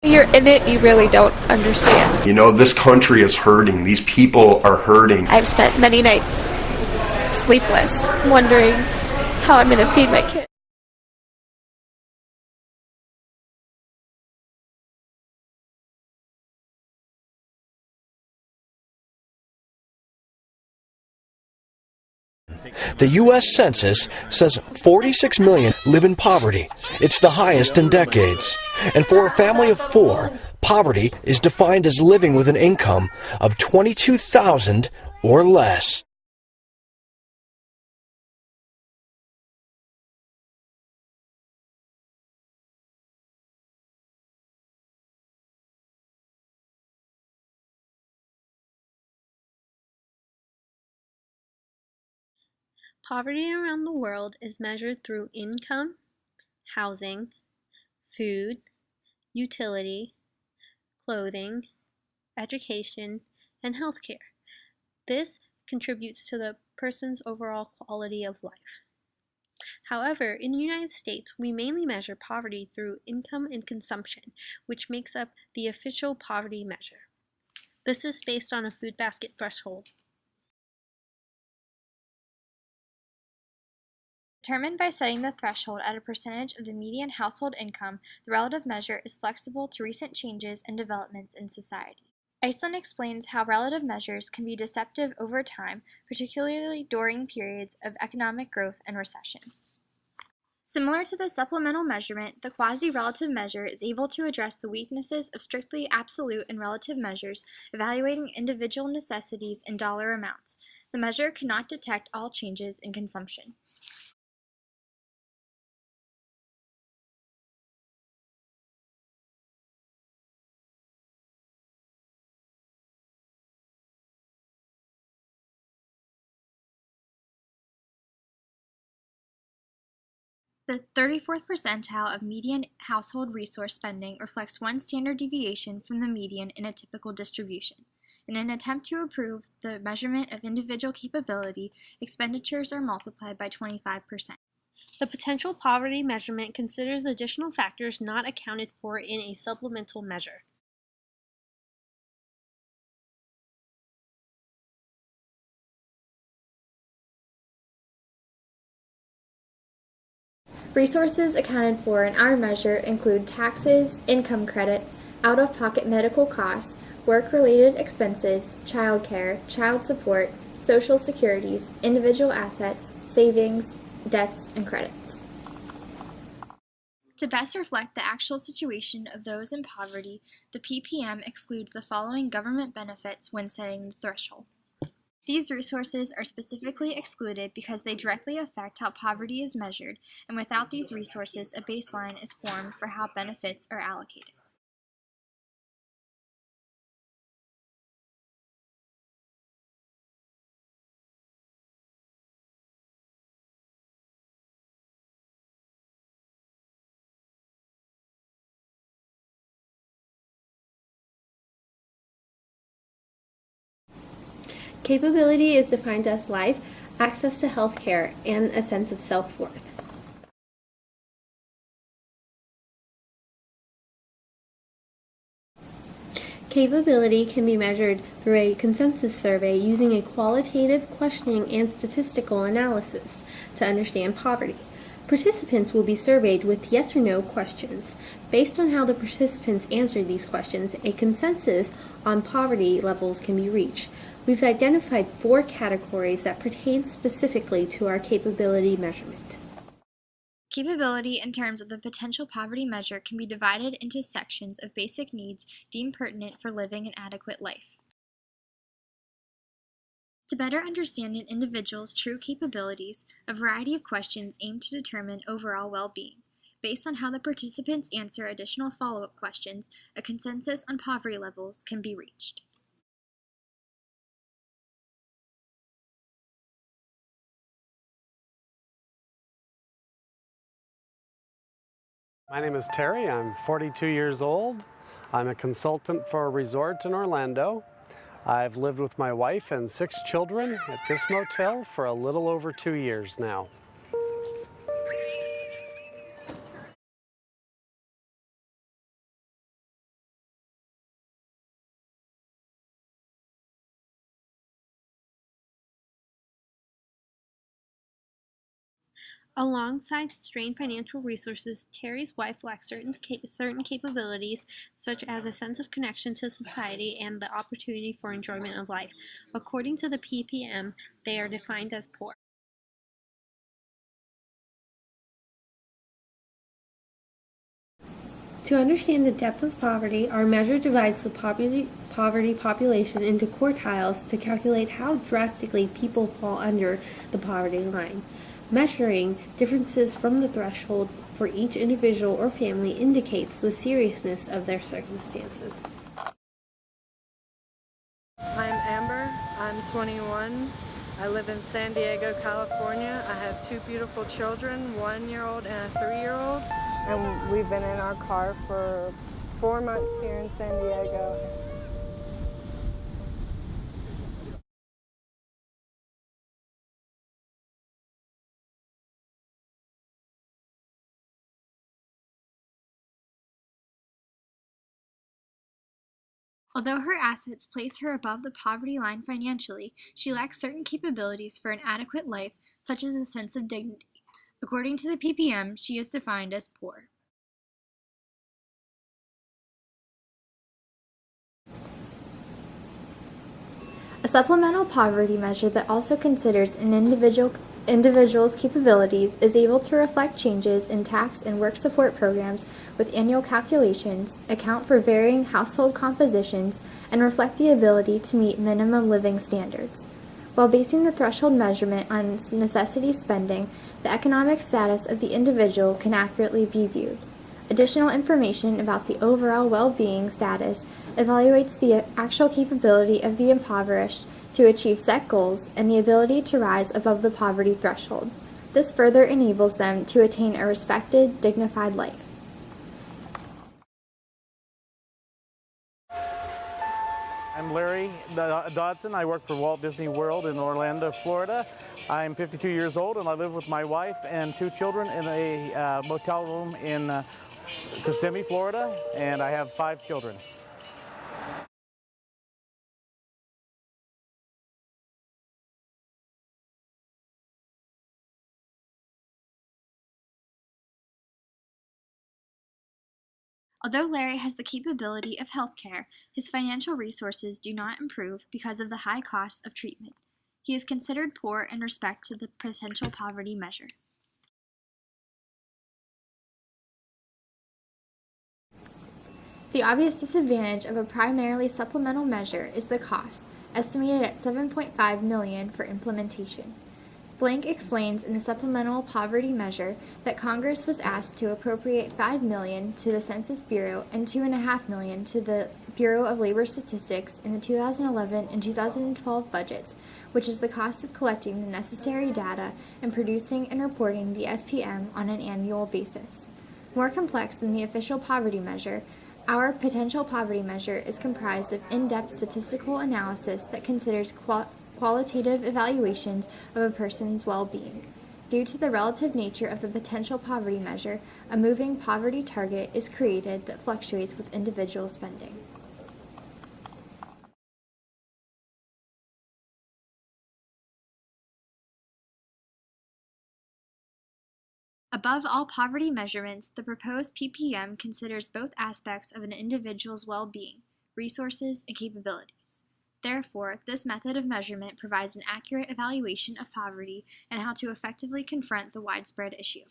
You're in it, you really don't understand. You know, this country is hurting. These people are hurting. I've spent many nights sleepless, wondering how I'm going to feed my kid. The U.S. Census says 46 million live in poverty. It's the highest in decades. And for a family of 4, poverty is defined as living with an income of $22,000 or less. Poverty around the world is measured through income, housing, food, utility, clothing, education, and healthcare. This contributes to the person's overall quality of life. However, in the United States, we mainly measure poverty through income and consumption, which makes up the official poverty measure. This is based on a food basket threshold. Determined by setting the threshold at a percentage of the median household income, the relative measure is flexible to recent changes and developments in society. Iceland explains how relative measures can be deceptive over time, particularly during periods of economic growth and recession. Similar to the supplemental measurement, the quasi-relative measure is able to address the weaknesses of strictly absolute and relative measures, evaluating individual necessities in dollar amounts. The measure cannot detect all changes in consumption. The 34th percentile of median household resource spending reflects one standard deviation from the median in a typical distribution. In an attempt to improve the measurement of individual capability, expenditures are multiplied by 25%. The potential poverty measurement considers the additional factors not accounted for in a supplemental measure. Resources accounted for in our measure include taxes, income credits, out-of-pocket medical costs, work-related expenses, childcare, child support, social securities, individual assets, savings, debts, and credits. To best reflect the actual situation of those in poverty, the PPM excludes the following government benefits when setting the threshold. These resources are specifically excluded because they directly affect how poverty is measured, and without these resources, a baseline is formed for how benefits are allocated. Capability is defined as life, access to health care, and a sense of self-worth. Capability can be measured through a consensus survey using a qualitative questioning and statistical analysis to understand poverty. Participants will be surveyed with yes or no questions. Based on how the participants answer these questions, a consensus on poverty levels can be reached. We've identified 4 categories that pertain specifically to our capability measurement. Capability in terms of the potential poverty measure can be divided into sections of basic needs deemed pertinent for living an adequate life. To better understand an individual's true capabilities, a variety of questions aim to determine overall well-being. Based on how the participants answer additional follow-up questions, a consensus on poverty levels can be reached. My name is Terry. I'm 42 years old. I'm a consultant for a resort in Orlando. I've lived with my wife and 6 children at this motel for a little over 2 years now. Alongside strained financial resources, Terry's wife lacks certain capabilities, such as a sense of connection to society and the opportunity for enjoyment of life. According to the PPM, they are defined as poor. To understand the depth of poverty, our measure divides the poverty population into quartiles to calculate how drastically people fall under the poverty line. Measuring differences from the threshold for each individual or family indicates the seriousness of their circumstances. I'm Amber. I'm 21. I live in San Diego, California. I have two beautiful children, 1-year-old and a 3-year-old. And we've been in our car for 4 months here in San Diego. Although her assets place her above the poverty line financially, she lacks certain capabilities for an adequate life, such as a sense of dignity. According to the PPM, she is defined as poor. A supplemental poverty measure that also considers an individual's capabilities is able to reflect changes in tax and work support programs with annual calculations, account for varying household compositions, and reflect the ability to meet minimum living standards. While basing the threshold measurement on necessity spending, the economic status of the individual can accurately be viewed. Additional information about the overall well-being status evaluates the actual capability of the impoverished to achieve set goals and the ability to rise above the poverty threshold. This further enables them to attain a respected, dignified life. I'm Larry Dodson. I work for Walt Disney World in Orlando, Florida. I'm 52 years old and I live with my wife and 2 children in a motel room in Kissimmee, Florida, and I have 5 children. Although Larry has the capability of healthcare, his financial resources do not improve because of the high costs of treatment. He is considered poor in respect to the potential poverty measure. The obvious disadvantage of a primarily supplemental measure is the cost, estimated at $7.5 million for implementation. Blank explains in the supplemental poverty measure that Congress was asked to appropriate $5 million to the Census Bureau and $2.5 million to the Bureau of Labor Statistics in the 2011 and 2012 budgets, which is the cost of collecting the necessary data and producing and reporting the SPM on an annual basis. More complex than the official poverty measure, our potential poverty measure is comprised of in-depth statistical analysis that considers qualitative evaluations of a person's well-being. Due to the relative nature of the potential poverty measure, a moving poverty target is created that fluctuates with individual spending. Above all poverty measurements, the proposed PPM considers both aspects of an individual's well-being, resources, and capabilities. Therefore, this method of measurement provides an accurate evaluation of poverty and how to effectively confront the widespread issue.